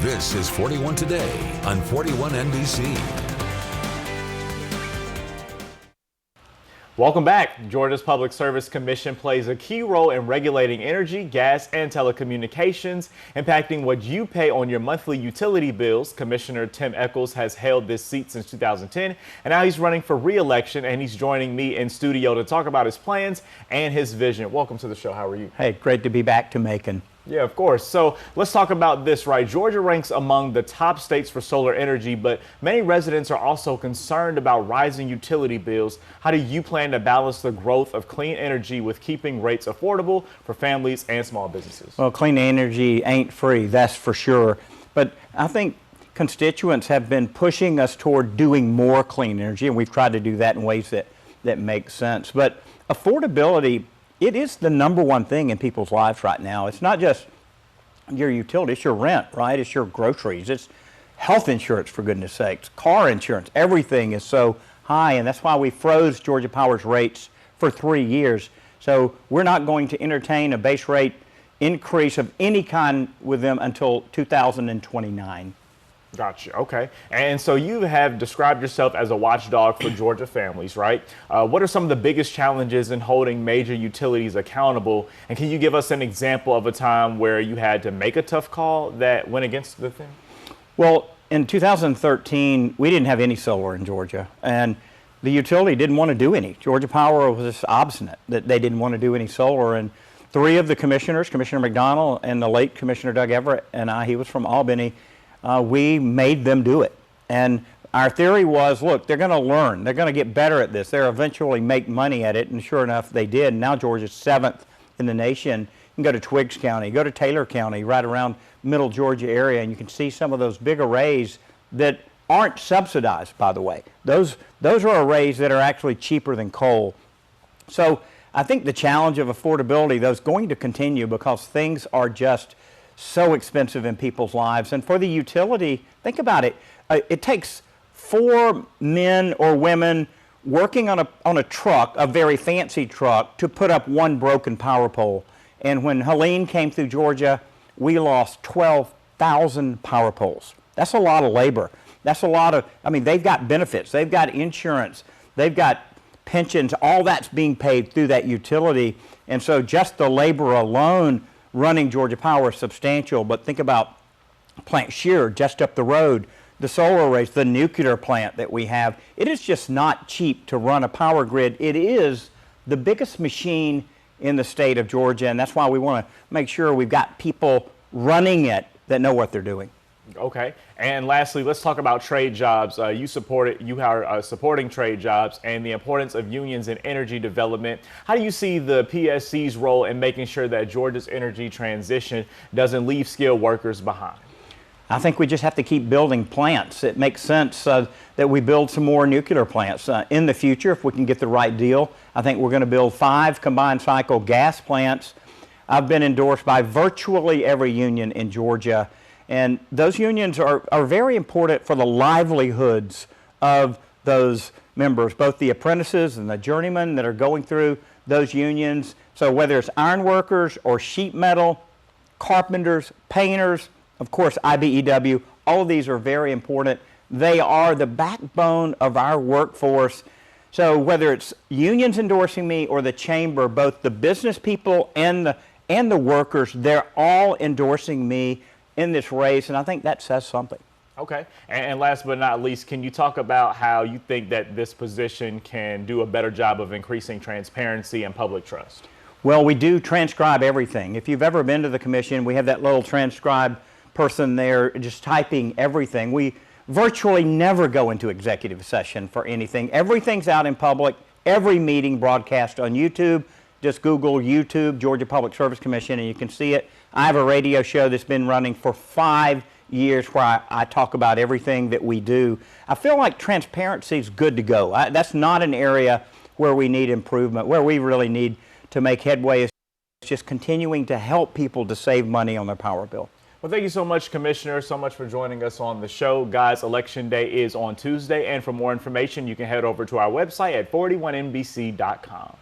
This is 41 Today on 41 NBC. Welcome back. Georgia's Public Service Commission plays a key role in regulating energy, gas, and telecommunications, impacting what you pay on your monthly utility bills. Commissioner Tim Echols has held this seat since 2010, and now he's running for re-election, and he's joining me in studio to talk about his plans and his vision. Welcome to the show. How are you? Hey, great to be back to Macon. Yeah, of course. So let's talk about this, right? Georgia ranks among the top states for solar energy, but many residents are also concerned about rising utility bills. How do you plan to balance the growth of clean energy with keeping rates affordable for families and small businesses? Well, clean energy ain't free, that's for sure. But I think constituents have been pushing us toward doing more clean energy, and we've tried to do that in ways that make sense. But affordability, it is the number one thing in people's lives right now. It's not just your utility, it's your rent, right? It's your groceries, it's health insurance, for goodness sakes, car insurance. Everything is so high, and that's why we froze Georgia Power's rates for 3 years. So we're not going to entertain a base rate increase of any kind with them until 2029. Gotcha. Okay. And so you have described yourself as a watchdog for Georgia families, right? What are some of the biggest challenges in holding major utilities accountable? And can you give us an example of a time where you had to make a tough call that went against the thing? Well, in 2013, we didn't have any solar in Georgia, and the utility didn't want to do any. Georgia Power was just obstinate that they didn't want to do any solar. And 3 of the commissioners, Commissioner McDonald and the late Commissioner Doug Everett and I, he was from Albany, we made them do it. And our theory was, look, they're going to learn. They're going to get better at this. They'll eventually make money at it. And sure enough, they did. And now Georgia's 7th in the nation. You can go to Twiggs County, go to Taylor County, right around middle Georgia area, and you can see some of those big arrays that aren't subsidized, by the way. Those are arrays that are actually cheaper than coal. So I think the challenge of affordability, though, is going to continue because things are just so expensive in people's lives. And for the utility, think about it. It takes 4 men or women working on a truck, a very fancy truck, to put up 1 broken power pole. And when Helene came through Georgia, we lost 12,000 power poles. That's a lot of labor. That's a lot of, I mean, they've got benefits. They've got insurance. They've got pensions. All that's being paid through that utility. And so just the labor alone running Georgia Power is substantial. But think about Plant Shear just up the road, the solar arrays, the nuclear plant that we have. It is just not cheap to run a power grid. It is the biggest machine in the state of Georgia, and that's why we want to make sure we've got people running it that know what they're doing. Okay. And lastly, let's talk about trade jobs. You are supporting trade jobs and the importance of unions in energy development. How do you see the PSC's role in making sure that Georgia's energy transition doesn't leave skilled workers behind? I think we just have to keep building plants. It makes sense that we build some more nuclear plants in the future if we can get the right deal. I think we're going to build 5 combined cycle gas plants. I've been endorsed by virtually every union in Georgia, and those unions are very important for the livelihoods of those members, both the apprentices and the journeymen that are going through those unions. So whether it's iron workers or sheet metal, carpenters, painters, of course, IBEW, all of these are very important. They are the backbone of our workforce. So whether it's unions endorsing me or the chamber, both the business people and the workers, they're all endorsing me in this race, and I think that says something. Okay. And last but not least, can you talk about how you think that this position can do a better job of increasing transparency and public trust? Well, we do transcribe everything. If you've ever been to the commission, we have that little transcribe person there just typing everything. We virtually never go into executive session for anything. Everything's out in public, every meeting broadcast on YouTube. Just Google YouTube, Georgia Public Service Commission, and you can see it. I have a radio show that's been running for 5 years where I talk about everything that we do. I feel like transparency is good to go. That's not an area where we need improvement. Where we really need to make headway is just continuing to help people to save money on their power bill. Well, thank you so much, Commissioner, so much for joining us on the show. Guys, Election Day is on Tuesday, and for more information, you can head over to our website at 41nbc.com.